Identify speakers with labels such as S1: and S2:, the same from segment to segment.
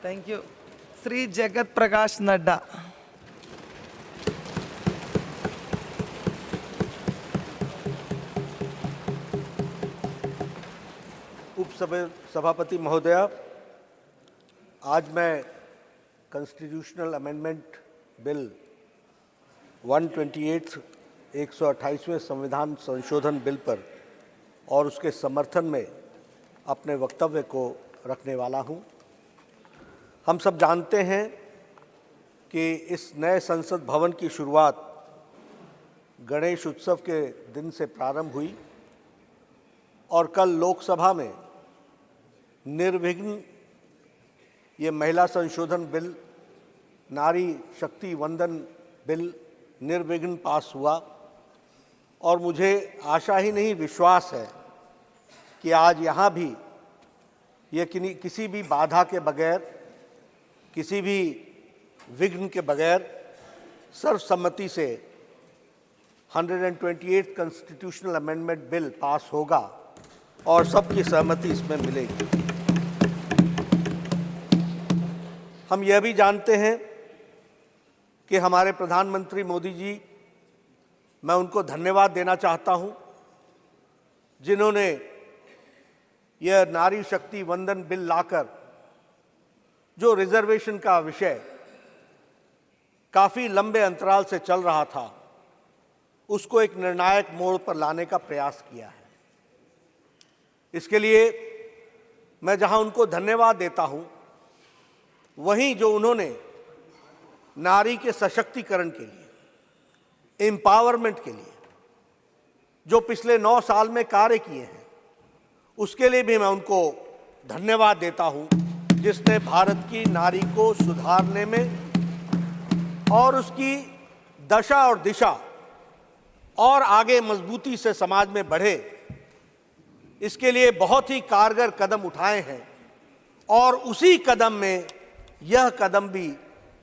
S1: Thank you. Shri Jagat Prakash Nadda.
S2: सभापति महोदया, आज मैं कॉन्स्टिट्यूशनल अमेंडमेंट बिल 128 128वें संविधान संशोधन बिल पर और उसके समर्थन में अपने वक्तव्य को रखने वाला हूं। हम सब जानते हैं कि इस नए संसद भवन की शुरुआत गणेश उत्सव के दिन से प्रारंभ हुई और कल लोकसभा में निर्विघ्न ये महिला संशोधन बिल, नारी शक्ति वंदन बिल निर्विघ्न पास हुआ और मुझे आशा ही नहीं विश्वास है कि आज यहाँ भी ये किसी भी बाधा के बगैर, किसी भी विघ्न के बगैर सर्वसम्मति से 128 कॉन्स्टिट्यूशनल अमेंडमेंट बिल पास होगा और सबकी सहमति इसमें मिलेगी। हम यह भी जानते हैं कि हमारे प्रधानमंत्री मोदी जी, मैं उनको धन्यवाद देना चाहता हूं, जिन्होंने यह नारी शक्ति वंदन बिल लाकर जो रिजर्वेशन का विषय काफी लंबे अंतराल से चल रहा था, उसको एक निर्णायक मोड़ पर लाने का प्रयास किया है। इसके लिए मैं जहां उनको धन्यवाद देता हूं, वहीं जो उन्होंने नारी के सशक्तिकरण के लिए, एम्पावरमेंट के लिए जो पिछले 9 साल में कार्य किए हैं, उसके लिए भी मैं उनको धन्यवाद देता हूं, जिसने भारत की नारी को सुधारने में और उसकी दशा और दिशा और आगे मजबूती से समाज में बढ़े, इसके लिए बहुत ही कारगर कदम उठाए हैं। और उसी कदम में यह कदम भी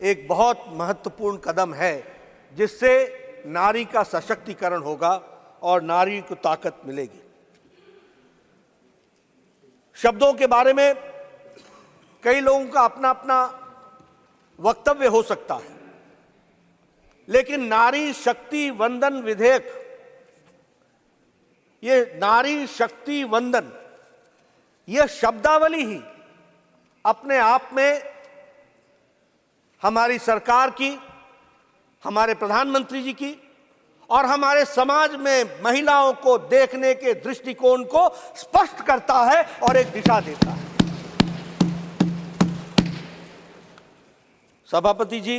S2: एक बहुत महत्वपूर्ण कदम है, जिससे नारी का सशक्तिकरण होगा और नारी को ताकत मिलेगी। शब्दों के बारे में कई लोगों का अपना अपना वक्तव्य हो सकता है, लेकिन नारी शक्ति वंदन विधेयक, ये नारी शक्ति वंदन, यह शब्दावली ही अपने आप में हमारी सरकार की, हमारे प्रधानमंत्री जी की और हमारे समाज में महिलाओं को देखने के दृष्टिकोण को स्पष्ट करता है और एक दिशा देता है। सभापति जी,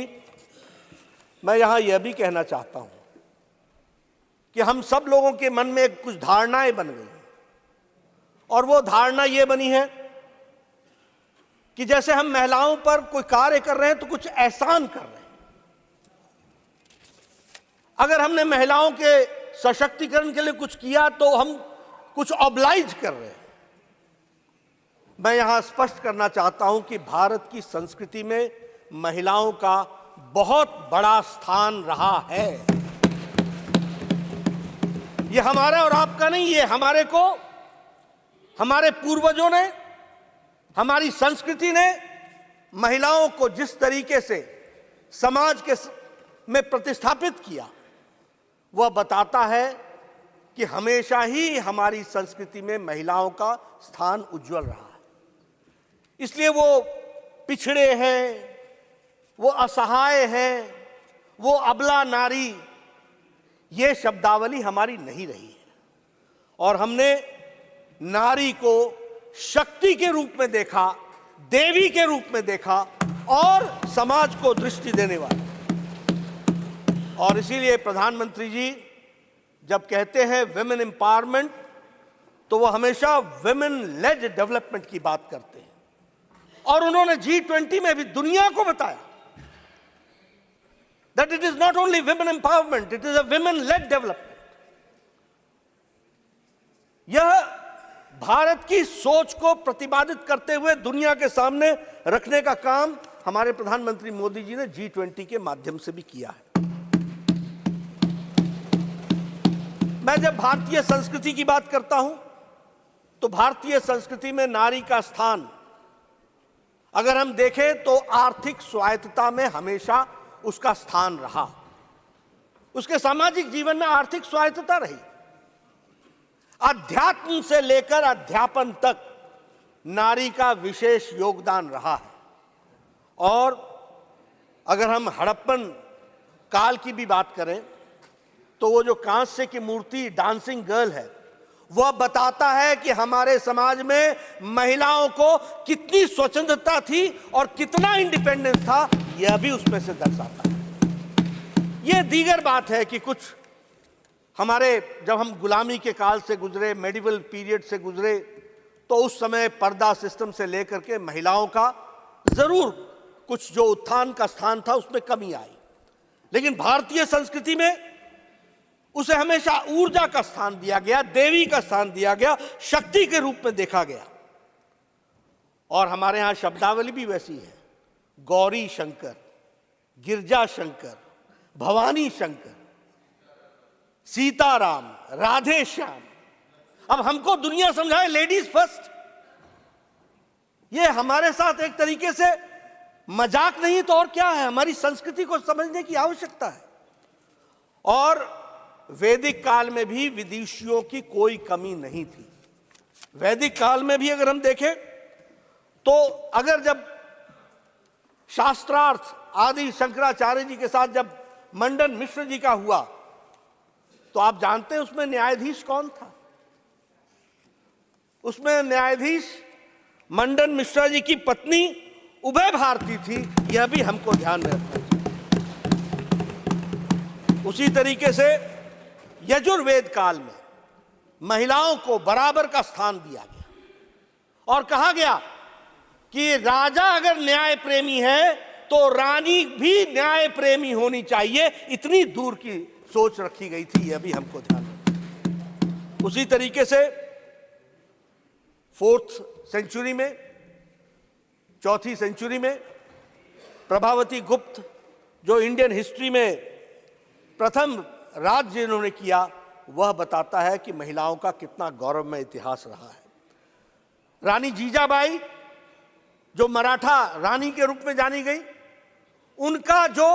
S2: मैं यहां यह भी कहना चाहता हूं कि हम सब लोगों के मन में कुछ धारणाएं बन गई और वो धारणा यह बनी है कि जैसे हम महिलाओं पर कोई कार्य कर रहे हैं तो कुछ एहसान कर रहे हैं। अगर हमने महिलाओं के सशक्तिकरण के लिए कुछ किया तो हम कुछ ऑब्लाइज कर रहे हैं। मैं यहां स्पष्ट करना चाहता हूं कि भारत की संस्कृति में महिलाओं का बहुत बड़ा स्थान रहा है। यह हमारा और आपका नहीं, ये हमारे पूर्वजों ने, हमारी संस्कृति ने महिलाओं को जिस तरीके से समाज के में प्रतिस्थापित किया, वह बताता है कि हमेशा ही हमारी संस्कृति में महिलाओं का स्थान उज्जवल रहा है। इसलिए वो पिछड़े हैं, वो असहाय हैं, वो अबला नारी, ये शब्दावली हमारी नहीं रही है और हमने नारी को शक्ति के रूप में देखा, देवी के रूप में देखा और समाज को दृष्टि देने वाली। और इसीलिए प्रधानमंत्री जी जब कहते हैं विमेन एम्पावरमेंट, तो वो हमेशा विमेन लेड डेवलपमेंट की बात करते हैं और उन्होंने G20 में भी दुनिया को बताया that it is not only women empowerment, it is a women-led development. यह भारत की सोच को प्रतिपादित करते हुए दुनिया के सामने रखने का काम हमारे प्रधानमंत्री मोदी जी ने G20 के माध्यम से भी किया है। मैं जब भारतीय संस्कृति की बात करता हूं, तो भारतीय संस्कृति में नारी का स्थान अगर हम देखें तो आर्थिक स्वायत्तता में हमेशा उसका स्थान रहा, उसके सामाजिक जीवन में आर्थिक स्वायत्तता रही। अध्यात्म से लेकर अध्यापन तक नारी का विशेष योगदान रहा है। और अगर हम हड़प्पन काल की भी बात करें तो वो जो कांस्य की मूर्ति डांसिंग गर्ल है, वह बताता है कि हमारे समाज में महिलाओं को कितनी स्वतंत्रता थी और कितना इंडिपेंडेंस था, यह भी उसमें से दर्शाता है। यह दीगर बात है कि कुछ हमारे, जब हम गुलामी के काल से गुजरे, मेडिवल पीरियड से गुजरे, तो उस समय पर्दा सिस्टम से लेकर के महिलाओं का जरूर कुछ जो उत्थान का स्थान था उसमें कमी आई, लेकिन भारतीय संस्कृति में उसे हमेशा ऊर्जा का स्थान दिया गया, देवी का स्थान दिया गया, शक्ति के रूप में देखा गया। और हमारे यहां शब्दावली भी वैसी है, गौरी शंकर, गिरजा शंकर, भवानी शंकर, सीताराम, राधे श्याम। अब हमको दुनिया समझाए लेडीज फर्स्ट, ये हमारे साथ एक तरीके से मजाक नहीं तो और क्या है, हमारी संस्कृति को समझने की आवश्यकता है। और वैदिक काल में भी विदुषियों की कोई कमी नहीं थी। वैदिक काल में भी अगर हम देखें तो अगर जब शास्त्रार्थ आदि शंकराचार्य जी के साथ जब मंडन मिश्र जी का हुआ, तो आप जानते हैं उसमें न्यायाधीश कौन था? उसमें न्यायाधीश मंडन मिश्रा जी की पत्नी उभय भारती थी, यह भी हमको ध्यान में रखना चाहिए। उसी तरीके से यजुर्वेद काल में महिलाओं को बराबर का स्थान दिया गया और कहा गया कि राजा अगर न्याय प्रेमी है तो रानी भी न्याय प्रेमी होनी चाहिए, इतनी दूर की सोच रखी गई थी, यह भी हमको ध्यान रखना। उसी तरीके से 4th सेंचुरी में, 4वीं सेंचुरी में प्रभावती गुप्त जो इंडियन हिस्ट्री में प्रथम राज्य इन्होंने किया, वह बताता है कि महिलाओं का कितना गौरवमय इतिहास रहा है। रानी जीजाबाई जो मराठा रानी के रूप में जानी गई, उनका जो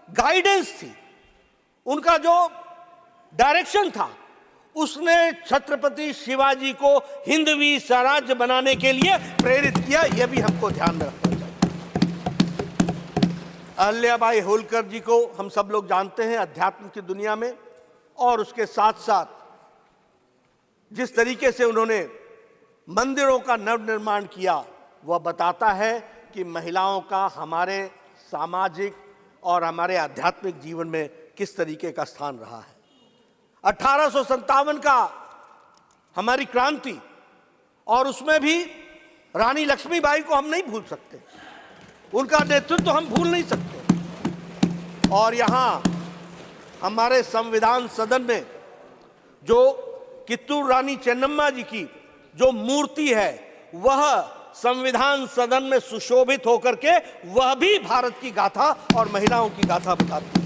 S2: गाइडेंस थी, उनका जो डायरेक्शन था, उसने छत्रपति शिवाजी को हिंदवी स्वराज्य बनाने के लिए प्रेरित किया, यह भी हमको ध्यान में रखना चाहिए। अहल्याबाई होलकर जी को हम सब लोग जानते हैं अध्यात्म की दुनिया में, और उसके साथ साथ जिस तरीके से उन्होंने मंदिरों का नवनिर्माण किया, वह बताता है कि महिलाओं का हमारे सामाजिक और हमारे आध्यात्मिक जीवन में किस तरीके का स्थान रहा है। 1857 का हमारी क्रांति, और उसमें भी रानी लक्ष्मीबाई को हम नहीं भूल सकते, उनका नेतृत्व हम भूल नहीं सकते। और यहां हमारे संविधान सदन में जो कित्तूर रानी चेन्नम्मा जी की जो मूर्ति है, वह संविधान सदन में सुशोभित होकर के वह भी भारत की गाथा और महिलाओं की गाथा बताती है।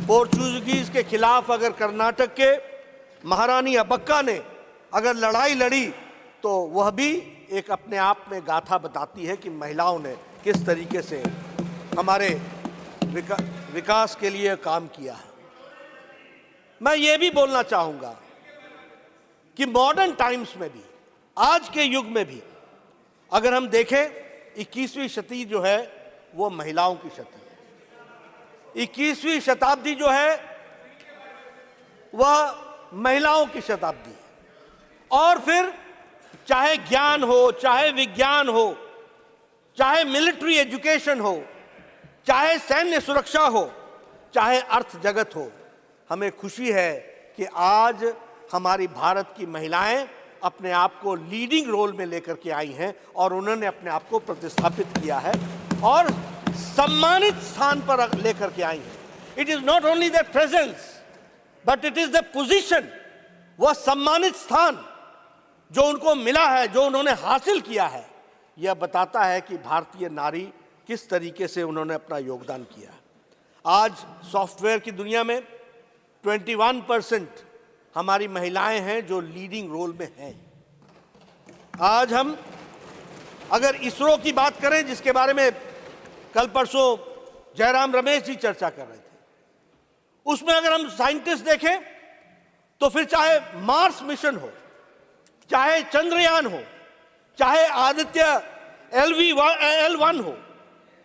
S2: पोर्चुगीज के खिलाफ अगर कर्नाटक के महारानी अब्बक्का ने अगर लड़ाई लड़ी, तो वह भी एक अपने आप में गाथा बताती है कि महिलाओं ने किस तरीके से हमारे विकास के लिए काम किया है। मैं ये भी बोलना चाहूंगा कि मॉडर्न टाइम्स में भी, आज के युग में भी अगर हम देखें, 21वीं शती जो है वो महिलाओं की शती है। 21वीं शताब्दी जो है वह महिलाओं की शताब्दी है। और फिर चाहे ज्ञान हो, चाहे विज्ञान हो, चाहे मिलिट्री एजुकेशन हो, चाहे सैन्य सुरक्षा हो, चाहे अर्थ जगत हो, हमें खुशी है कि आज हमारी भारत की महिलाएं अपने आप को लीडिंग रोल में लेकर के आई हैं और उन्होंने अपने आप को प्रतिस्थापित किया है और सम्मानित स्थान पर लेकर के आई हैं। It is not only the presence but it is the position, वह सम्मानित स्थान जो उनको मिला है, जो उन्होंने हासिल किया है, यह बताता है कि भारतीय नारी किस तरीके से उन्होंने अपना योगदान किया है। आज सॉफ्टवेयर की दुनिया में 21% हमारी महिलाएं हैं जो लीडिंग रोल में हैं। आज हम अगर इसरो की बात करें, जिसके बारे में कल परसों जयराम रमेश जी चर्चा कर रहे थे, उसमें अगर हम साइंटिस्ट देखें तो फिर चाहे मार्स मिशन हो, चाहे चंद्रयान हो, चाहे आदित्य L1 हो,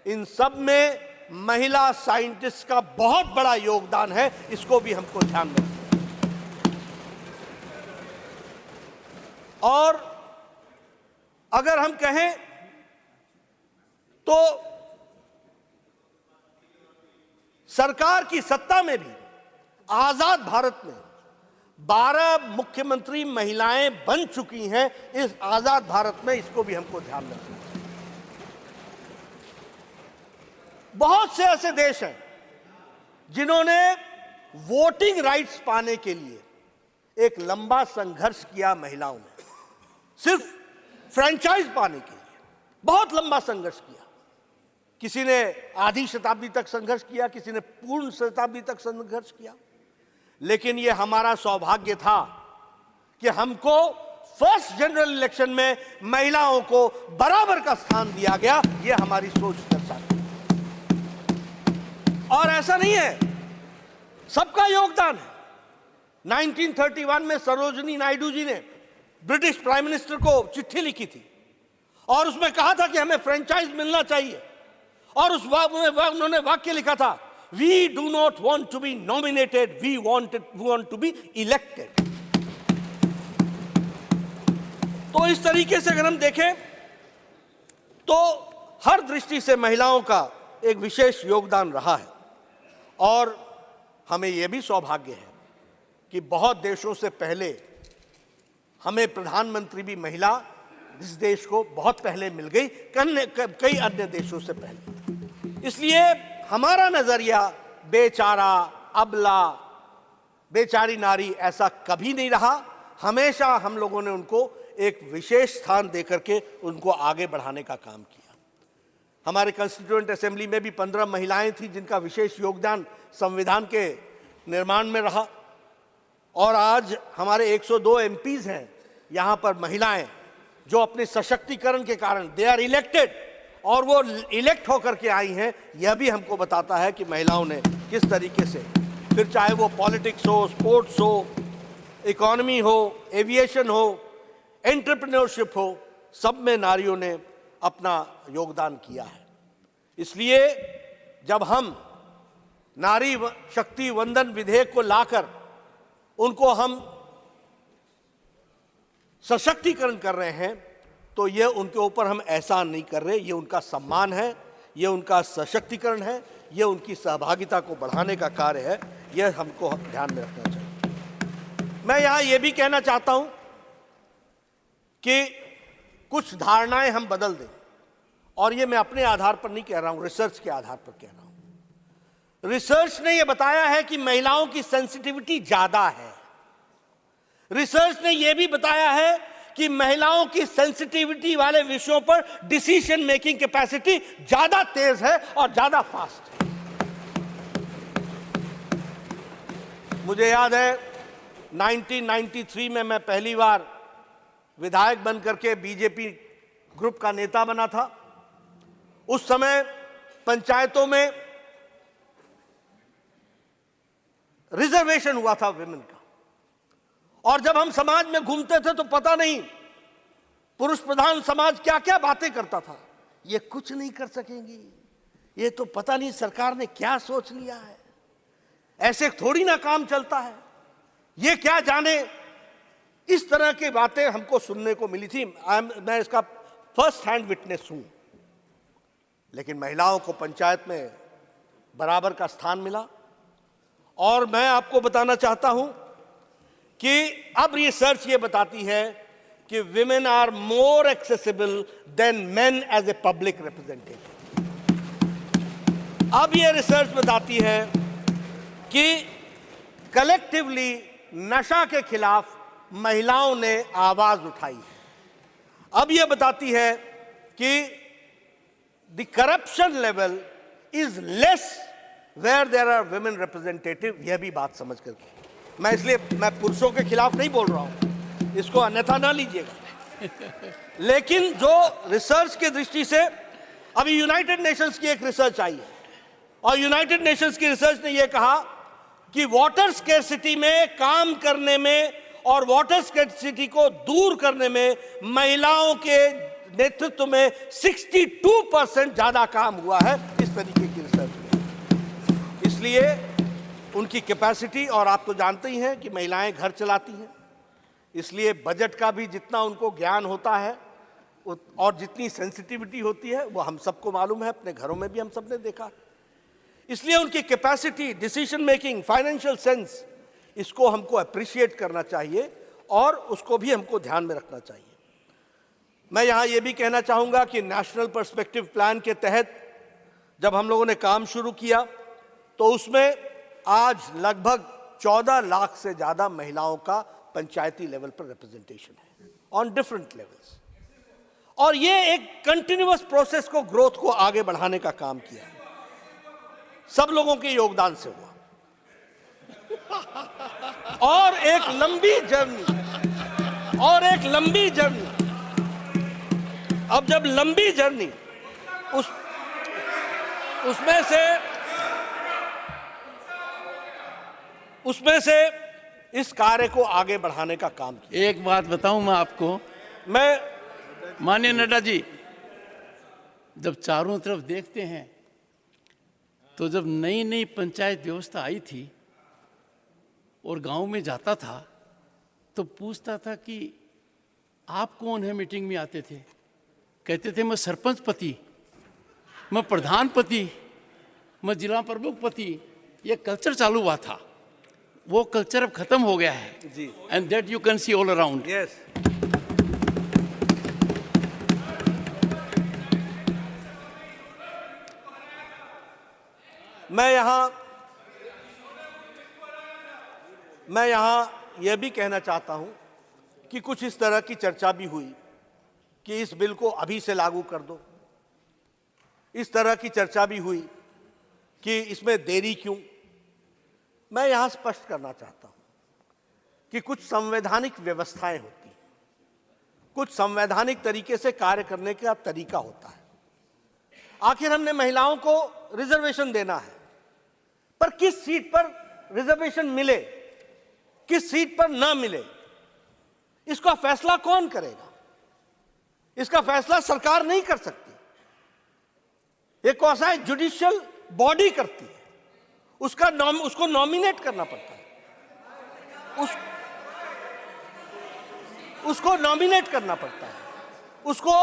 S2: इन सब में महिला साइंटिस्ट का बहुत बड़ा योगदान है। इसको भी हमको ध्यान में रखना है। और अगर हम कहें तो सरकार की सत्ता में भी आजाद भारत में 12 मुख्यमंत्री महिलाएं बन चुकी हैं इस आजाद भारत में। इसको भी हमको ध्यान में रखना है। बहुत से ऐसे देश हैं जिन्होंने वोटिंग राइट्स पाने के लिए एक लंबा संघर्ष किया। महिलाओं ने सिर्फ फ्रेंचाइज पाने के लिए बहुत लंबा संघर्ष किया। किसी ने आधी शताब्दी तक संघर्ष किया, किसी ने पूर्ण शताब्दी तक संघर्ष किया। लेकिन यह हमारा सौभाग्य था कि हमको फर्स्ट जनरल इलेक्शन में महिलाओं को बराबर का स्थान दिया गया। यह हमारी सोच दर्शाती है। और ऐसा नहीं है, सबका योगदान है। 1931 में सरोजिनी नायडू जी ने ब्रिटिश प्राइम मिनिस्टर को चिट्ठी लिखी थी और उसमें कहा था कि हमें फ्रेंचाइज मिलना चाहिए। और उस उन्होंने वाक्य लिखा था, we do not want to be nominated, we want to be elected. तो इस तरीके से अगर हम देखें तो हर दृष्टि से महिलाओं का एक विशेष योगदान रहा है। और हमें यह भी सौभाग्य है कि बहुत देशों से पहले हमें प्रधानमंत्री भी महिला इस देश को बहुत पहले मिल गई, कई अन्य देशों से पहले। इसलिए हमारा नजरिया बेचारा, अबला, बेचारी नारी ऐसा कभी नहीं रहा। हमेशा हम लोगों ने उनको एक विशेष स्थान देकर के उनको आगे बढ़ाने का काम किया। हमारे कॉन्स्टिट्यूएंट असेंबली में भी 15 महिलाएं थी जिनका विशेष योगदान संविधान के निर्माण में रहा। और आज हमारे 102 एमपीज हैं यहां पर महिलाएं, जो अपने सशक्तिकरण के कारण दे आर इलेक्टेड, और वो इलेक्ट होकर के आई हैं। यह भी हमको बताता है कि महिलाओं ने किस तरीके से, फिर चाहे वो पॉलिटिक्स हो, स्पोर्ट्स हो, इकोनॉमी हो, एविएशन हो, एंटरप्रेन्योरशिप हो, सब में नारियों ने अपना योगदान किया है। इसलिए जब हम नारी शक्ति वंदन विधेयक को लाकर उनको हम सशक्तिकरण कर रहे हैं तो ये उनके ऊपर हम एहसान नहीं कर रहे, ये उनका सम्मान है, ये उनका सशक्तिकरण है, ये उनकी सहभागिता को बढ़ाने का कार्य है। यह हमको ध्यान में रखना चाहिए। मैं यहां यह भी कहना चाहता हूं कि कुछ धारणाएं हम बदल दें, और ये मैं अपने आधार पर नहीं कह रहा हूं, रिसर्च के आधार पर कह रहा हूं। रिसर्च ने यह बताया है कि महिलाओं की सेंसिटिविटी ज्यादा है। रिसर्च ने यह भी बताया है कि महिलाओं की सेंसिटिविटी वाले विषयों पर डिसीजन मेकिंग कैपेसिटी ज्यादा तेज है और ज्यादा फास्ट है। मुझे याद है 1993 में मैं पहली बार विधायक बनकर के बीजेपी ग्रुप का नेता बना था। उस समय पंचायतों में रिजर्वेशन हुआ था विमेन का, और जब हम समाज में घूमते थे तो पता नहीं पुरुष प्रधान समाज क्या क्या बातें करता था। ये कुछ नहीं कर सकेंगी, ये तो पता नहीं सरकार ने क्या सोच लिया है, ऐसे थोड़ी ना काम चलता है, ये क्या जाने। इस तरह की बातें हमको सुनने को मिली थी। मैं इसका फर्स्ट हैंड विटनेस हूं। लेकिन महिलाओं को पंचायत में बराबर का स्थान मिला। और मैं आपको बताना चाहता हूं कि अब रिसर्च ये बताती है कि women are more accessible than men as a public representative. अब ये रिसर्च बताती है कि कलेक्टिवली नशा के खिलाफ महिलाओं ने आवाज उठाई है। अब यह बताती है कि the corruption level is less where there are women representative. यह भी बात समझ करके, मैं इसलिए मैं पुरुषों के खिलाफ नहीं बोल रहा हूं, इसको अन्यथा ना लीजिएगा। लेकिन जो रिसर्च के दृष्टि से अभी यूनाइटेड नेशंस की एक रिसर्च आई है और यूनाइटेड नेशंस की रिसर्च ने यह कहा कि वाटर स्केर्सिटी में काम करने में और वाटर स्केर्सिटी को दूर करने में महिलाओं के नेतृत्व में 62% ज्यादा काम हुआ है इस तरीके की रिसर्च में। इसलिए उनकी कैपेसिटी, और आप तो जानते ही हैं कि महिलाएं घर चलाती हैं, इसलिए बजट का भी जितना उनको ज्ञान होता है और जितनी सेंसिटिविटी होती है वो हम सबको मालूम है, अपने घरों में भी हम सबने देखा। इसलिए उनकी capacity, decision making, financial sense, इसको हमको अप्रिशिएट करना चाहिए और उसको भी हमको ध्यान में रखना चाहिए। मैं यहां यह भी कहना चाहूंगा कि नेशनल पर्सपेक्टिव प्लान के तहत जब हम लोगों ने काम शुरू किया तो उसमें आज लगभग 14 लाख से ज्यादा महिलाओं का पंचायती लेवल पर रिप्रेजेंटेशन है ऑन डिफरेंट लेवल्स, और ये एक कंटिन्यूअस प्रोसेस को, ग्रोथ को आगे बढ़ाने का काम किया है, सब लोगों के योगदान से हुआ। और एक लंबी जर्नी, अब जब लंबी जर्नी उसमें से इस कार्य को आगे बढ़ाने का काम किया।
S3: एक बात बताऊं मैं आपको, माननीय नड्डा जी, जब चारों तरफ देखते हैं तो जब नई नई पंचायत व्यवस्था आई थी और गांव में जाता था तो पूछता था कि आप कौन है, मीटिंग में आते थे, कहते थे मैं सरपंच पति, मैं प्रधान पति, मैं जिला प्रमुख पति। ये कल्चर चालू हुआ था, वो कल्चर अब खत्म हो गया है
S2: जी,
S3: and that you can see all around.
S2: Yes. मैं यहां यह भी कहना चाहता हूं कि कुछ इस तरह की चर्चा भी हुई कि इस बिल को अभी से लागू कर दो। इस तरह की चर्चा भी हुई कि इसमें देरी क्यों। मैं यहां स्पष्ट करना चाहता हूं कि कुछ संवैधानिक व्यवस्थाएं होती हैं, कुछ संवैधानिक तरीके से कार्य करने का तरीका होता है। आखिर हमने महिलाओं को रिजर्वेशन देना है, पर किस सीट पर रिजर्वेशन मिले, किस सीट पर ना मिले, इसका फैसला कौन करेगा? इसका फैसला सरकार नहीं कर सकती, ये कौसा है जुडिशियल बॉडी करती है। उसको नॉमिनेट करना पड़ता है, उसको नॉमिनेट करना पड़ता है, उसको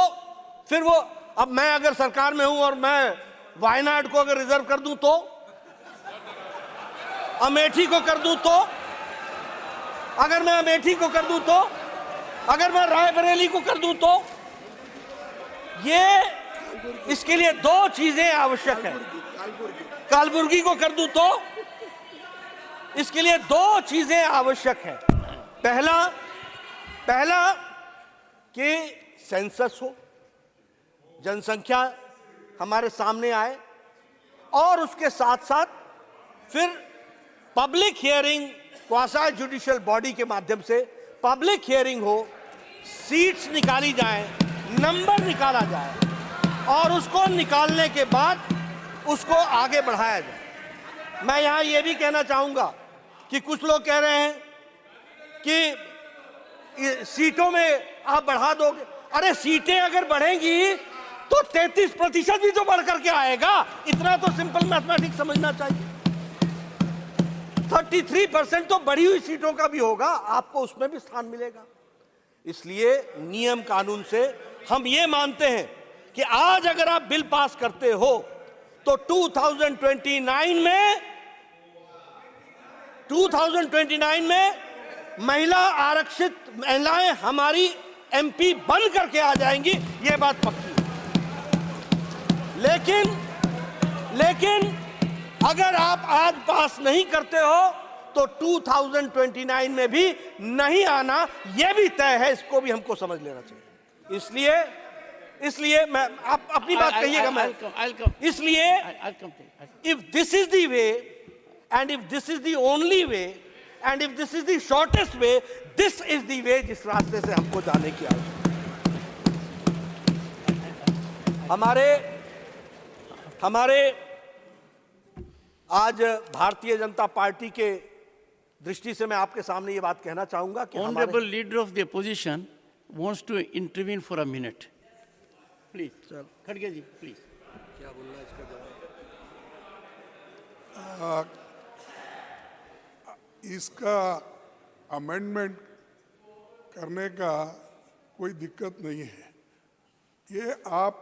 S2: फिर वो, अब मैं अगर सरकार में हूं और मैं वायनाड को अगर रिजर्व कर दूं तो, अमेठी को कर दूं तो, अगर मैं अमेठी को कर दूं तो, अगर मैं रायबरेली को कर दूं तो, ये इसके लिए दो चीजें आवश्यक है। कालबुर्गी को कर दूं तो इसके लिए दो चीजें आवश्यक है। पहला कि सेंसस हो, जनसंख्या हमारे सामने आए, और उसके साथ साथ फिर public hearing, quasi judicial body के माध्यम से पब्लिक हियरिंग हो, सीट्स निकाली जाए, नंबर निकाला जाए, और उसको निकालने के बाद उसको आगे बढ़ाया जाए। मैं यहां यह भी कहना चाहूंगा कि कुछ लोग कह रहे हैं कि सीटों में आप बढ़ा दोगे। अरे सीटें अगर बढ़ेंगी तो 33% भी तो बढ़ करके आएगा। इतना तो सिंपल मैथमेटिक्स समझना चाहिए। 33% तो बढ़ी हुई सीटों का भी होगा, आपको उसमें भी स्थान मिलेगा। इसलिए नियम कानून से हम ये मानते हैं कि आज अगर आप बिल पास करते हो तो 2029 में महिला आरक्षित महिलाएं हमारी एमपी बन करके आ जाएंगी, ये बात पक्की है। लेकिन अगर आप आज पास नहीं करते हो तो 2029 में भी नहीं आना, यह भी तय है, इसको भी हमको समझ लेना चाहिए। इसलिए मैं, आप अपनी बात कहिएगा, मैं इसलिए if this is the way and if this is the only way and if this is the shortest way, this is the way जिस रास्ते से हमको जाने की आवश्यकता है। हमारे आज भारतीय जनता पार्टी के दृष्टि से मैं आपके सामने ये बात कहना चाहूंगा कि
S3: Honorable leader of the opposition wants to intervene for a minute. Please. खड़गे जी, please.
S4: इसका अमेंडमेंट करने का कोई दिक्कत नहीं है। ये आप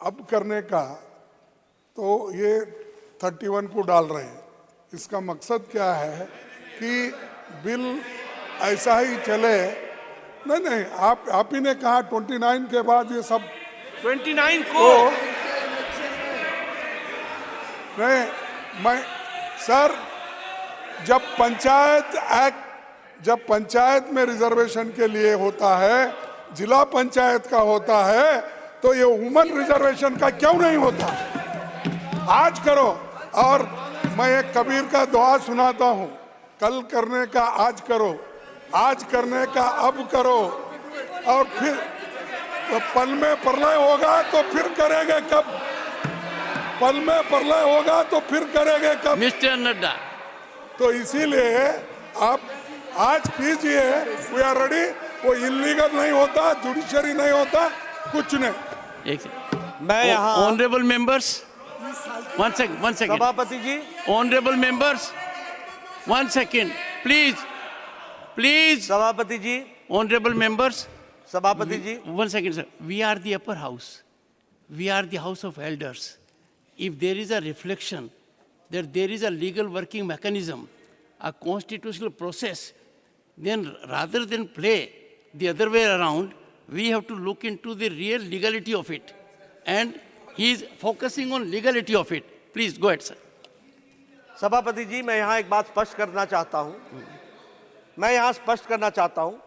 S4: अब करने का तो ये 31 को डाल रहे हैं। इसका मकसद क्या है कि बिल ऐसा ही चले। नहीं, आप ही ने कहा 29 के बाद ये सब
S2: 29 को
S4: नहीं, मैं सर जब पंचायत में रिजर्वेशन के लिए होता है, जिला पंचायत का होता है, तो ये वुमन रिजर्वेशन का क्यों नहीं होता? आज करो। और मैं एक कबीर का दुआ सुनाता हूँ, कल करने का आज करो, आज करने का अब करो, और फिर तो पल में प्रलय होगा तो फिर करेंगे कब? पल में प्रलय होगा तो फिर करेंगे कब?
S3: मिस्टर नड्डा,
S4: तो इसीलिए आप आज कीजिए, वी आर रेडी। वो इलीगल नहीं होता, जुडिशरी नहीं होता, कुछ नहीं।
S2: मैं यहाँ
S3: ऑनरेबल मेंबर्स, वन सेकंड
S2: सभापति जी,
S3: honourable members, one second please
S2: सभापति जी,
S3: ऑनरेबल मेंबर्स,
S2: सभापति जी,
S3: one second, sir. We are the upper house. We are the house of elders. If there is a reflection that there is a legal working mechanism, a constitutional process, then rather than play the other way around, we have to look into the real legality of it. And he is focusing on legality of it. Please go ahead, sir.
S2: सभापति जी, मैं यहाँ एक बात स्पष्ट करना चाहता हूँ।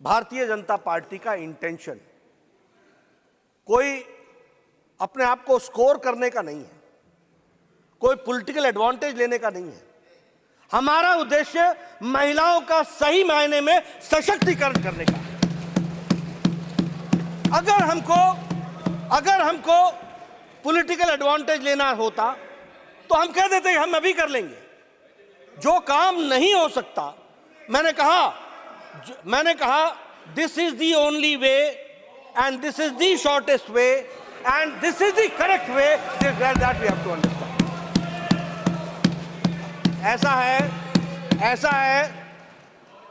S2: Bharatiya Janata party का इंटेंशन कोई अपने आप को स्कोर करने का नहीं है, कोई पॉलिटिकल एडवांटेज लेने का नहीं है। हमारा उद्देश्य महिलाओं का सही मायने में सशक्तिकरण करने का है। अगर हमको पॉलिटिकल एडवांटेज लेना होता तो हम कह देते हम अभी कर लेंगे। जो काम नहीं हो सकता, मैंने कहा this is the only way and this is the shortest way and this is the correct way, that we have to understand. ऐसा है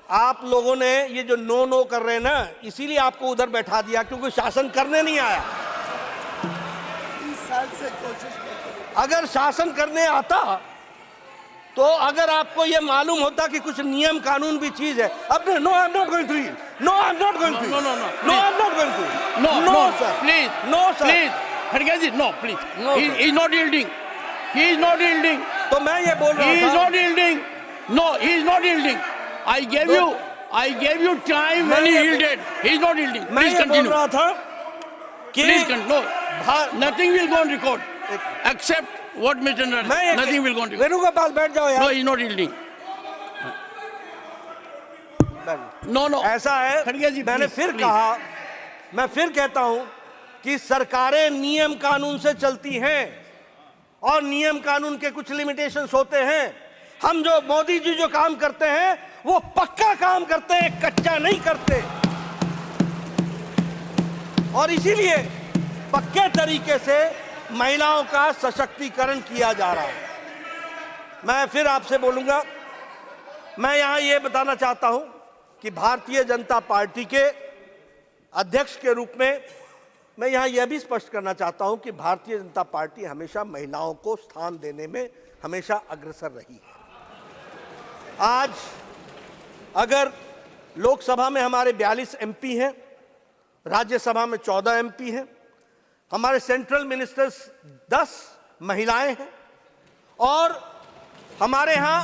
S2: आप लोगों ने ये जो नो कर रहे हैं ना, इसीलिए आपको उधर बैठा दिया, क्योंकि शासन करने नहीं आया।
S1: 30 साल से कोशिश
S2: अगर शासन करने आता तो अगर आपको ये मालूम होता कि कुछ नियम कानून भी चीज है। अब no, I am not going to yield, no I am not going to, no I am not going to, no sir,
S3: please,
S2: no sir,
S3: please, खड़गे ji, no please, he is not yielding, he is not yielding.
S2: तो मैं ये बोल रहा हूं,
S3: he is not yielding, no he is not yielding. I gave you time when he yielded, he is not yielding. Please continue.
S2: बोल रहा था कि
S3: please continue, nothing will go on record except what Mr. Nada, nothing will go on.
S2: Venugopal बैठ जाओ यार।
S3: No, he is not yielding. No.
S2: ऐसा है, मैं फिर कहता हूं कि सरकारें नियम कानून से चलती हैं और नियम कानून के कुछ लिमिटेशंस होते हैं। हम जो मोदी जी जो काम करते हैं वो पक्का काम करते हैं, कच्चा नहीं करते, और इसीलिए पक्के तरीके से महिलाओं का सशक्तिकरण किया जा रहा है। मैं फिर आपसे बोलूंगा, मैं यहां यह बताना चाहता हूं कि भारतीय जनता पार्टी के अध्यक्ष के रूप में मैं यहां यह भी स्पष्ट करना चाहता हूं कि भारतीय जनता पार्टी हमेशा महिलाओं को स्थान देने में हमेशा अग्रसर रही है। आज अगर लोकसभा में हमारे 42 एमपी हैं, राज्यसभा में 14 एमपी हैं, हमारे सेंट्रल मिनिस्टर्स 10 महिलाएं हैं, और हमारे यहां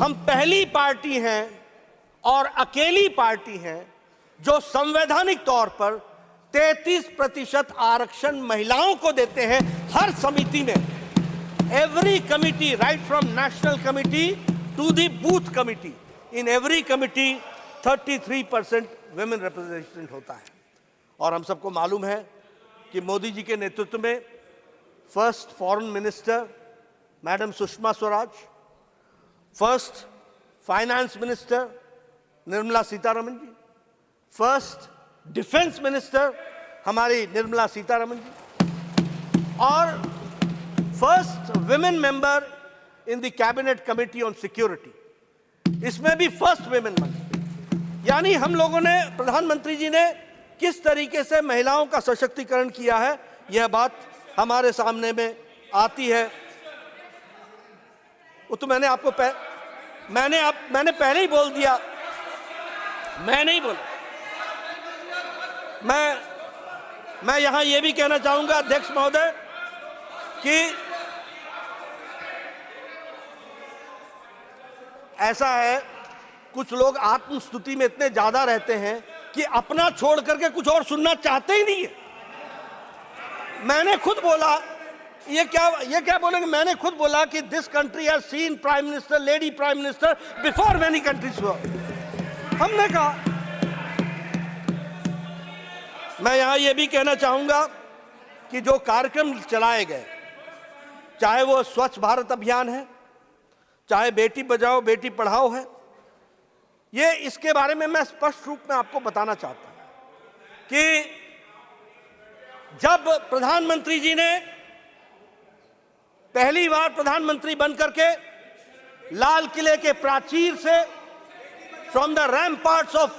S2: हम पहली पार्टी हैं और अकेली पार्टी हैं जो संवैधानिक तौर पर 33% आरक्षण महिलाओं को देते हैं हर समिति में। Every committee, right from national committee to the booth committee, in every committee 33% women representation होता है। और हम सबको मालूम है कि मोदी जी के नेतृत्व में first foreign minister madam Sushma Swaraj, first finance minister Nirmala Sitharaman ji, first defence minister हमारी निर्मला सीतारमण जी और first women member in the cabinet committee on security, इसमें भी फर्स्ट विमेन बनी। यानी हम लोगों ने, प्रधानमंत्री जी ने किस तरीके से महिलाओं का सशक्तिकरण किया है, यह बात हमारे सामने में आती है। वो तो मैंने आपको मैंने पहले ही बोल दिया, मैं नहीं बोला। मैं यहां यह भी कहना चाहूंगा अध्यक्ष महोदय कि ऐसा है, कुछ लोग आत्मस्तुति में इतने ज्यादा रहते हैं कि अपना छोड़ करके कुछ और सुनना चाहते ही नहीं है। मैंने खुद बोला, ये क्या बोलेंगे, मैंने खुद बोला कि this country has seen prime minister, lady prime minister before many countries वर। हमने कहा, मैं यहां यह भी कहना चाहूंगा कि जो कार्यक्रम चलाए गए, चाहे वो स्वच्छ भारत अभियान है, चाहे बेटी बचाओ बेटी पढ़ाओ है, ये इसके बारे में मैं स्पष्ट रूप में आपको बताना चाहता हूं कि जब प्रधानमंत्री जी ने पहली बार प्रधानमंत्री बनकर के लाल किले के प्राचीर से, from the ramparts of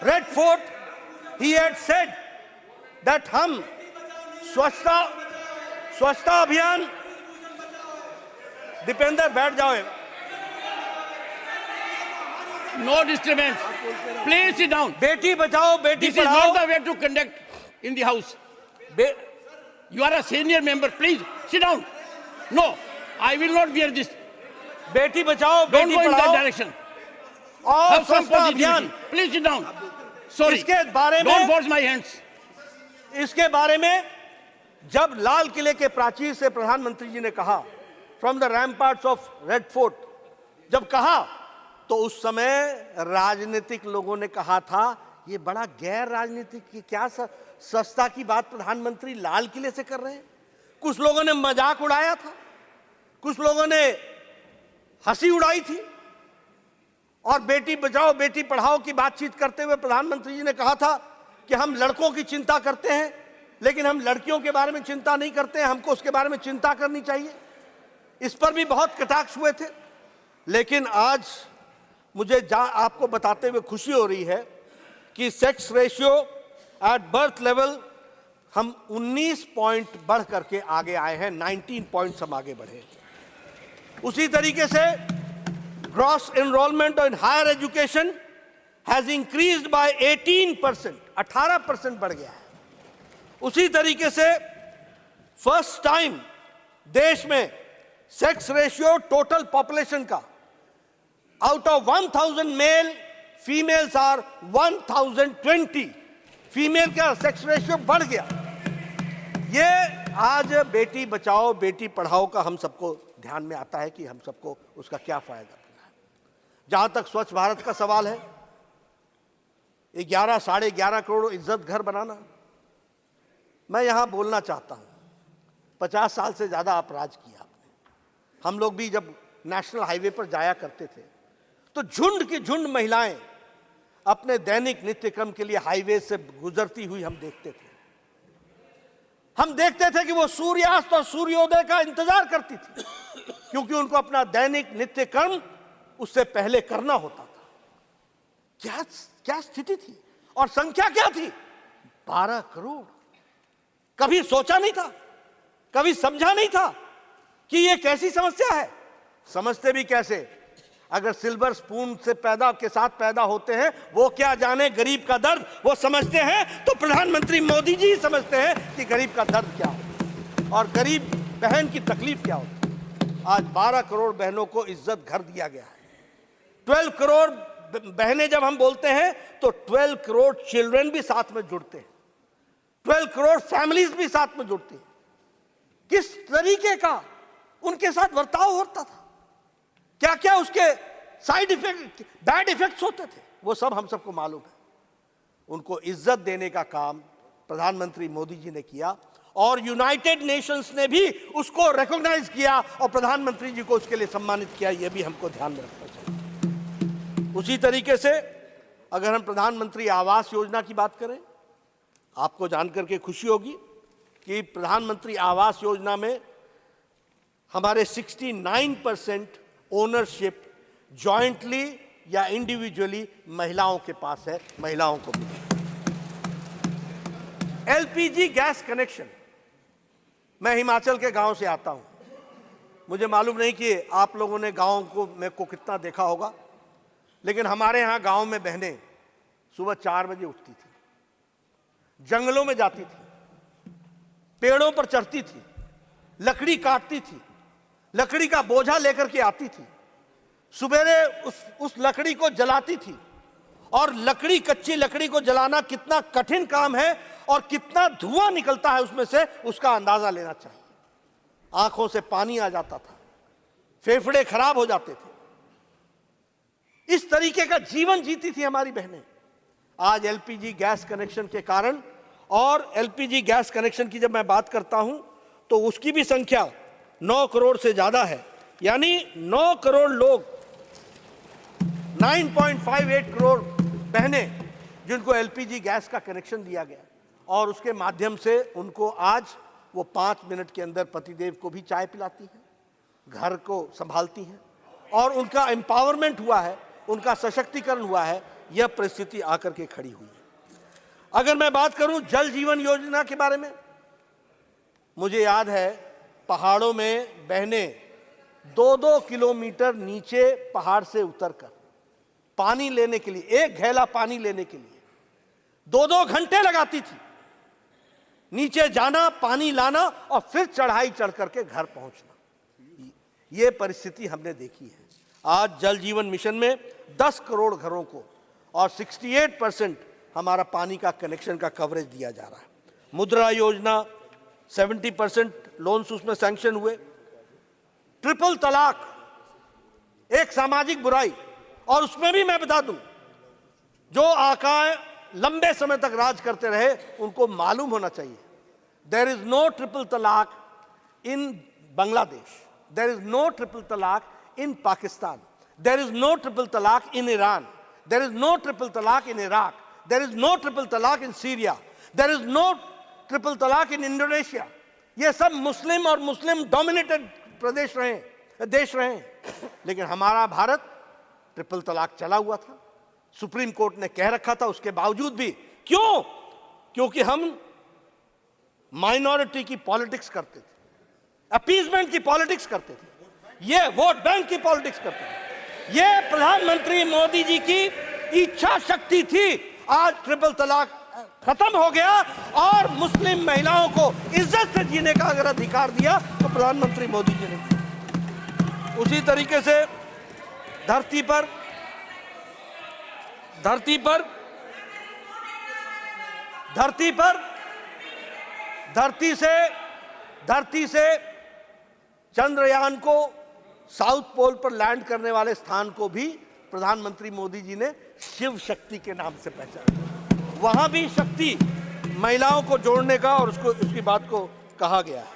S2: Red Fort, he had said that हम स्वच्छता अभियान, दीपेंद्र बैठ जाओ,
S3: No disturbance. Please sit down.
S2: Beti Bachao Beti
S3: This is
S2: पढ़ाओ,
S3: not the way to conduct in the house. You are a senior member. Please sit down. No, I will not bear this.
S2: Beti Bachao
S3: Don't
S2: बेटी
S3: go in that
S2: पढ़ाओ
S3: direction.
S2: और
S3: Have some
S2: स्वच्छता अभियान,
S3: positivity. Please sit down. Sorry.
S2: इसके बारे
S3: Don't
S2: में,
S3: force my hands.
S2: इसके बारे में जब लाल किले के प्राचीर से प्रधानमंत्री जी ने कहा, from the ramparts of Red Fort, जब कहा तो उस समय राजनीतिक लोगों ने कहा था ये बड़ा गैर राजनीतिक की क्या स्वच्छता की बात प्रधानमंत्री लाल किले से कर रहे हैं। कुछ लोगों ने मजाक उड़ाया था, कुछ लोगों ने हंसी उड़ाई थी, और बेटी बचाओ बेटी पढ़ाओ की बातचीत करते हुए प्रधानमंत्री जी ने कहा था कि हम लड़कों की चिंता करते हैं लेकिन हम लड़कियों के बारे में चिंता नहीं करते हैं, हमको उसके बारे में चिंता करनी चाहिए। इस पर भी बहुत कटाक्ष हुए थे। लेकिन आज मुझे आपको बताते हुए खुशी हो रही है कि sex ratio at birth level हम 19 पॉइंट बढ़ करके आगे आए हैं, 19 पॉइंट्स हम आगे बढ़े। उसी तरीके से gross enrolment in higher education has increased by 18%, 18% बढ़ गया है। उसी तरीके से फर्स्ट टाइम देश में सेक्स रेशियो टोटल पॉपुलेशन का, out of 1000 male, females are 1020, female का सेक्स रेशियो बढ़ गया। ये आज बेटी बचाओ बेटी पढ़ाओ का हम सबको ध्यान में आता है कि हम सबको उसका क्या फायदा मिला है। जहां तक स्वच्छ भारत का सवाल है, 11 साढ़े 11 करोड़ इज्जत घर बनाना, मैं यहां बोलना चाहता हूं, 50 साल से ज्यादा आप राज किया आपने। हम लोग भी जब नेशनल हाईवे पर जाया करते थे तो झुंड की झुंड महिलाएं अपने दैनिक नित्य क्रम के लिए हाईवे से गुजरती हुई हम देखते थे। हम देखते थे कि वो सूर्यास्त और सूर्योदय का इंतजार करती थी, क्योंकि उनको अपना दैनिक नित्य कर्म उससे पहले करना होता था। क्या स्थिति थी और संख्या क्या थी? 12 करोड़। कभी सोचा नहीं था, कभी समझा नहीं था कि ये कैसी समस्या है। समझते भी कैसे? अगर सिल्वर स्पून से के साथ पैदा होते हैं, वो क्या जाने गरीब का दर्द, वो समझते हैं तो प्रधानमंत्री मोदी जी समझते हैं कि गरीब का दर्द क्या होता और गरीब बहन की तकलीफ क्या होती। आज 12 करोड़ बहनों को इज्जत घर दिया गया है। 12 करोड़ बहनें जब हम बोलते हैं तो 12 करोड़ चिल्ड्रन भी साथ में जुड़ते हैं, 12 करोड़ फैमिलीज भी साथ में जुड़ती हैं। किस तरीके का उनके साथ बर्ताव होता था, क्या क्या उसके साइड इफेक्ट, बैड इफेक्ट्स होते थे, वो सब हम सबको मालूम है। उनको इज्जत देने का काम प्रधानमंत्री मोदी जी ने किया और यूनाइटेड नेशंस ने भी उसको रिकॉग्नाइज किया और प्रधानमंत्री जी को उसके लिए सम्मानित किया। यह भी हमको ध्यान में रखना चाहिए। उसी तरीके से अगर हम प्रधानमंत्री आवास योजना की बात करें, आपको जानकर के खुशी होगी कि प्रधानमंत्री आवास योजना में हमारे 69% ओनरशिप जॉइंटली या इंडिविजुअली महिलाओं के पास है, महिलाओं को भी। एलपीजी गैस कनेक्शन, मैं हिमाचल के गांव से आता हूं, मुझे मालूम नहीं कि आप लोगों ने गांव को कितना देखा होगा, लेकिन हमारे यहां गांव में बहनें सुबह 4 बजे उठती थी, जंगलों में जाती थी, पेड़ों पर चढ़ती थी, लकड़ी काटती थी, लकड़ी का बोझा लेकर के आती थी, सुबेरे उस लकड़ी को जलाती थी। और लकड़ी, कच्ची लकड़ी को जलाना कितना कठिन काम है और कितना धुआं निकलता है उसमें से, उसका अंदाजा लेना चाहिए। आंखों से पानी आ जाता था, फेफड़े खराब हो जाते थे। इस तरीके का जीवन जीती थी हमारी बहनें। आज एलपीजी गैस कनेक्शन के कारण, और एलपीजी गैस कनेक्शन की जब मैं बात करता हूं तो उसकी भी संख्या 9 करोड़ से ज्यादा है। यानी 9 करोड़ लोग, 9.58 करोड़ बहनें जिनको एलपीजी गैस का कनेक्शन दिया गया, और उसके माध्यम से उनको आज वो 5 मिनट के अंदर पतिदेव को भी चाय पिलाती हैं, घर को संभालती हैं, और उनका एम्पावरमेंट हुआ है, उनका सशक्तिकरण हुआ है। यह परिस्थिति आकर के खड़ी हुई है। अगर मैं बात करूं जल जीवन योजना के बारे में, मुझे याद है पहाड़ों में बहनें 2-2 किलोमीटर नीचे पहाड़ से उतरकर पानी लेने के लिए, एक घेला पानी लेने के लिए 2-2 घंटे लगाती थी। नीचे जाना, पानी लाना और फिर चढ़ाई चढ़ करके घर पहुंचना। यह परिस्थिति हमने देखी है। आज जल जीवन मिशन में 10 करोड़ घरों को और 68% हमारा पानी का कनेक्शन का कवरेज दिया जा रहा है। मुद्रा योजना 70% लोन्स उसमें सैंक्शन हुए। ट्रिपल तलाक एक सामाजिक बुराई, और उसमें भी मैं बता दूं, जो आकाएं लंबे समय तक राज करते रहे उनको मालूम होना चाहिए, there is no triple talaq in Bangladesh, there is no triple talaq in Pakistan, there is no triple talaq in Iran, there is no triple talaq in Iraq, there is no triple talaq in Syria, there is no triple talaq in Indonesia. ये सब मुस्लिम और Muslim dominated देश रहे, लेकिन हमारा Bharat triple तलाक चला हुआ था। सुप्रीम कोर्ट ने कह रखा था, उसके बावजूद भी क्यों? क्योंकि हम माइनॉरिटी की पॉलिटिक्स करते थे, अपीजमेंट की पॉलिटिक्स करते थे, ये वोट बैंक की पॉलिटिक्स करते थे। ये प्रधानमंत्री मोदी जी की इच्छा शक्ति थी। आज ट्रिपल तलाक खत्म हो गया और मुस्लिम महिलाओं को इज्जत से जीने का अगर अधिकार दिया तो प्रधानमंत्री मोदी जी ने। उसी तरीके से धरती से चंद्रयान को साउथ पोल पर लैंड करने वाले स्थान को भी प्रधानमंत्री मोदी जी ने शिव शक्ति के नाम से पहचाना। वहां भी शक्ति, महिलाओं को जोड़ने का और उसकी बात को कहा गया है।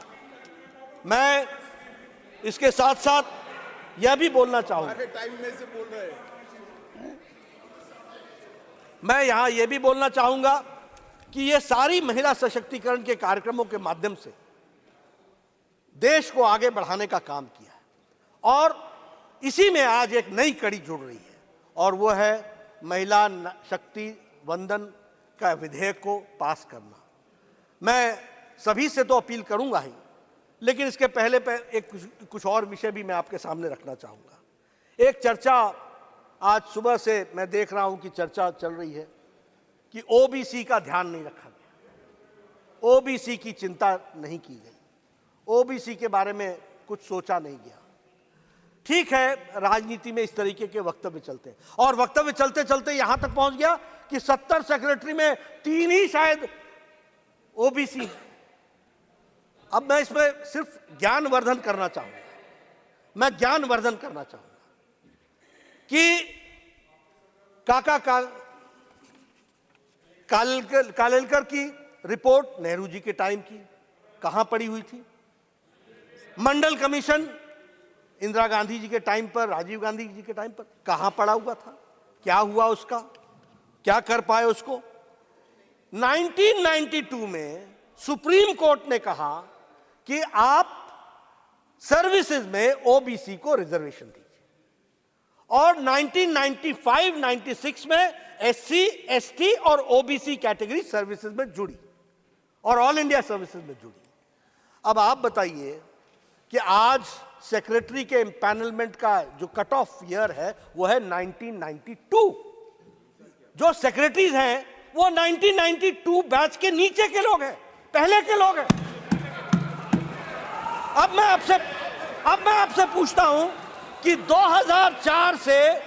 S2: मैं इसके साथ साथ यह भी बोलना चाहूंगा,
S1: टाइम में से बोल रहे हैं।
S2: मैं यहां यह भी बोलना चाहूंगा कि ये सारी महिला सशक्तिकरण के कार्यक्रमों के माध्यम से देश को आगे बढ़ाने का काम किया है, और इसी में आज एक नई कड़ी जुड़ रही है, और वो है महिला शक्ति वंदन का विधेयक को पास करना। मैं सभी से तो अपील करूंगा ही, लेकिन इसके पहले कुछ और विषय भी मैं आपके सामने रखना चाहूंगा। एक चर्चा आज सुबह से मैं देख रहा हूं कि चर्चा चल रही है कि ओबीसी का ध्यान नहीं रखा गया, ओबीसी की चिंता नहीं की गई, ओबीसी के बारे में कुछ सोचा नहीं गया। ठीक है, राजनीति में इस तरीके के वक्तव्य चलते हैं, और वक्तव्य चलते चलते यहां तक पहुंच गया कि 70 सेक्रेटरी में 3 ही शायद ओबीसी। अब मैं इसमें सिर्फ ज्ञानवर्धन करना चाहूंगा, मैं ज्ञानवर्धन करना चाहूंगा कि कालेलकर की रिपोर्ट नेहरू जी के टाइम की, कहां पड़ी हुई थी? मंडल कमीशन इंदिरा गांधी जी के टाइम पर, राजीव गांधी जी के टाइम पर कहां पड़ा हुआ था? क्या हुआ उसका? क्या कर पाए उसको? 1992 में सुप्रीम कोर्ट ने कहा कि आप सर्विसेज में ओबीसी को रिजर्वेशन दीजिए, और 1995-96 में एससी, एसटी और ओबीसी कैटेगरी सर्विसेज में जुड़ी और ऑल इंडिया सर्विसेज में जुड़ी। अब आप बताइए कि आज सेक्रेटरी के एम्पैनलमेंट का जो कट ऑफ ईयर है वो है 1992। जो सेक्रेटरीज हैं वो 1992 बैच के नीचे के लोग हैं, पहले के लोग हैं। अब मैं आपसे पूछता हूं कि 2004 से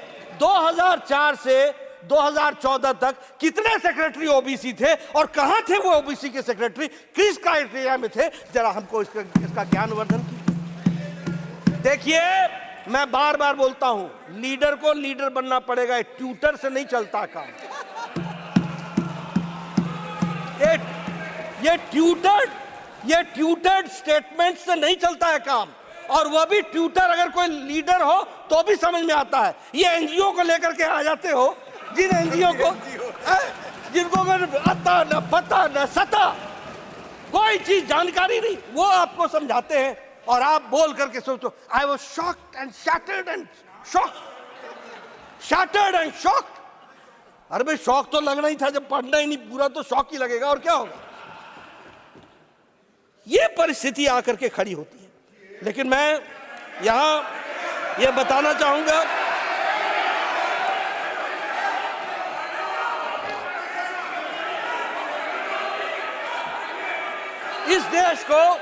S2: 2014 तक कितने सेक्रेटरी ओबीसी थे और कहां थे वो ओबीसी के सेक्रेटरी, किस क्राइटेरिया में थे? जरा हमको इसका ज्ञानवर्धन कीजिए। देखिए, मैं बार बार बोलता हूं, लीडर को लीडर बनना पड़ेगा, ट्यूटर से नहीं चलता काम। ये ट्यूटर्ड स्टेटमेंट से नहीं चलता है काम, और वह भी ट्यूटर अगर कोई लीडर हो तो भी समझ में आता है। ये एनजीओ को लेकर के आ जाते हो, जिन एनजीओ को जिनको आता न पता न सता, कोई चीज जानकारी नहीं, वो आपको समझाते हैं और आप बोल करके सोचो I was shocked and shattered and shocked. अरे भाई, शौक तो लगना ही था, जब पढ़ना ही नहीं पूरा तो शौक ही लगेगा, और क्या होगा? ये परिस्थिति आकर के खड़ी होती है। लेकिन मैं यहां ये बताना चाहूंगा, इस देश को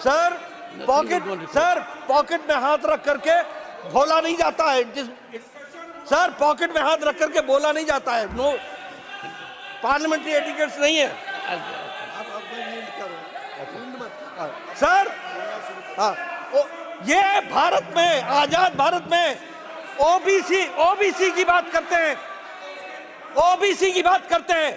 S2: सर पॉकेट में हाथ रख करके भोला नहीं जाता है। सर, पॉकेट में हाथ रख करके बोला नहीं जाता है। नो, पार्लियामेंट्री एटिकेट्स नहीं है सर। हाँ, ये भारत में, आजाद भारत में ओबीसी की बात करते हैं,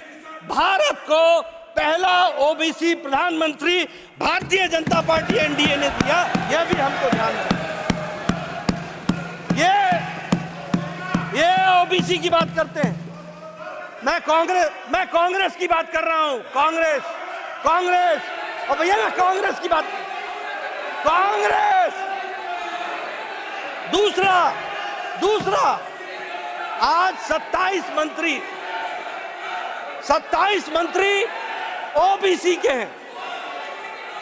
S2: भारत को पहला ओबीसी प्रधानमंत्री भारतीय जनता पार्टी एनडीए ने दिया, यह भी हमको ध्यान रखना। ये ओबीसी की बात करते हैं। मैं कांग्रेस की बात कर रहा हूं, कांग्रेस। और भैया, मैं कांग्रेस की बात, कांग्रेस। दूसरा आज 27 मंत्री ओबीसी के हैं,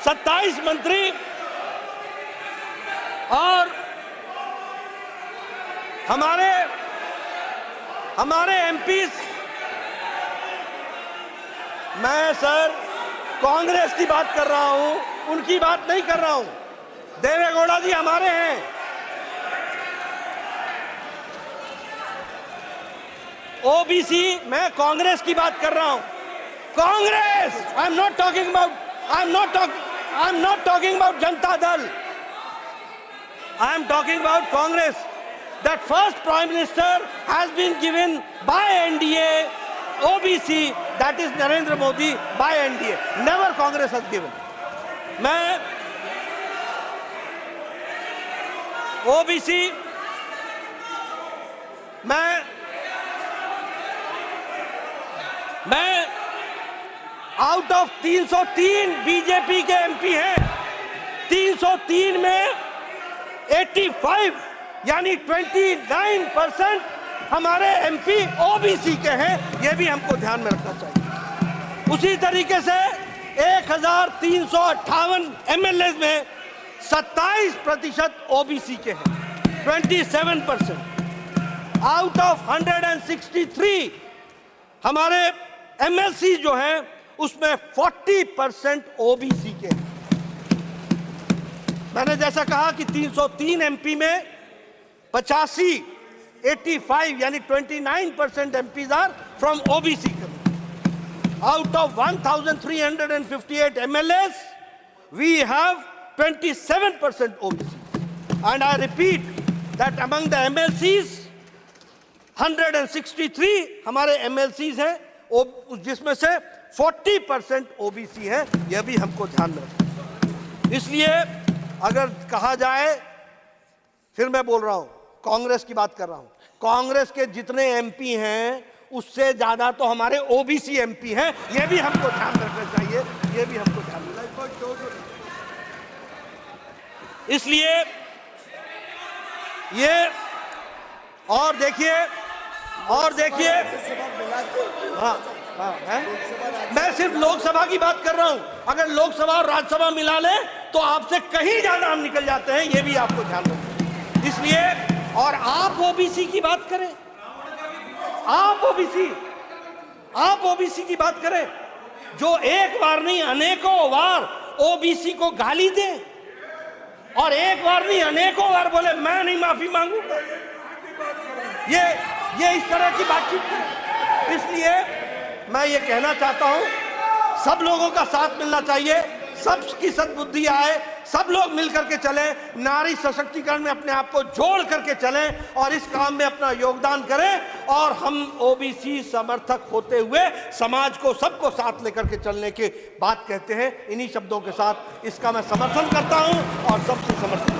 S2: 27 मंत्री, और हमारे एमपीज। मैं सर कांग्रेस की बात कर रहा हूं, उनकी बात नहीं कर रहा हूं। देवेगौड़ा जी हमारे हैं। ओबीसी, मैं कांग्रेस की बात कर रहा हूं। कांग्रेस, आई am not talking about Janata Dal. I am talking about Congress. That first Prime Minister has been given by NDA OBC, that is Narendra Modi, by NDA. Never Congress has given. मैं OBC, मैं आउट ऑफ 303 बीजेपी के MP हैं, 303 में 85 यानी 29% हमारे MP OBC के हैं। यह भी हमको ध्यान में रखना चाहिए। उसी तरीके से 1358 एमएलए में 27% ओबीसी के हैं, 27%। आउट ऑफ 163 हमारे एमएलसी जो हैं उसमें 40% ओबीसी के हैं। मैंने जैसा कहा कि 303 एमपी में 85 यानी 29% MPs are from OBC community. Out of 1358 MLAs we have 27% OBC. And I repeat that among the MLCs, 163 हमारे MLCs हैं, जिसमें से 40% OBC हैं। यह भी हमको ध्यान में रखना। इसलिए अगर कहा जाए, फिर मैं बोल रहा हूं, कांग्रेस की बात कर रहा हूं, कांग्रेस के जितने MP हैं उससे ज्यादा तो हमारे OBC MP हैं। यह भी हमको ध्यान रखना चाहिए, यह भी हमको ध्यान रखना चाहिए। इसलिए ये और देखिए हाँ, मैं सिर्फ लोकसभा की बात कर रहा हूं। अगर लोकसभा और राज्यसभा मिला ले तो आपसे कहीं ज्यादा हम निकल जाते हैं, यह भी आपको ध्यान रखना। इसलिए और आप OBC की बात करें, आप OBC की बात करें, जो एक बार नहीं अनेकों बार OBC को गाली दे और एक बार नहीं अनेकों बार बोले मैं नहीं माफी मांगूंगा, ये इस तरह की बातचीत करें। इसलिए मैं ये कहना चाहता हूं, सब लोगों का साथ मिलना चाहिए, सबकी सद्बुद्धि आए, सब लोग मिलकर के चलें, नारी सशक्तिकरण में अपने आप को जोड़ करके चलें और इस काम में अपना योगदान करें। और हम OBC समर्थक होते हुए समाज को सबको साथ लेकर के चलने की बात कहते हैं। इन्हीं शब्दों के साथ इसका मैं समर्थन करता हूं और सबसे समर्थन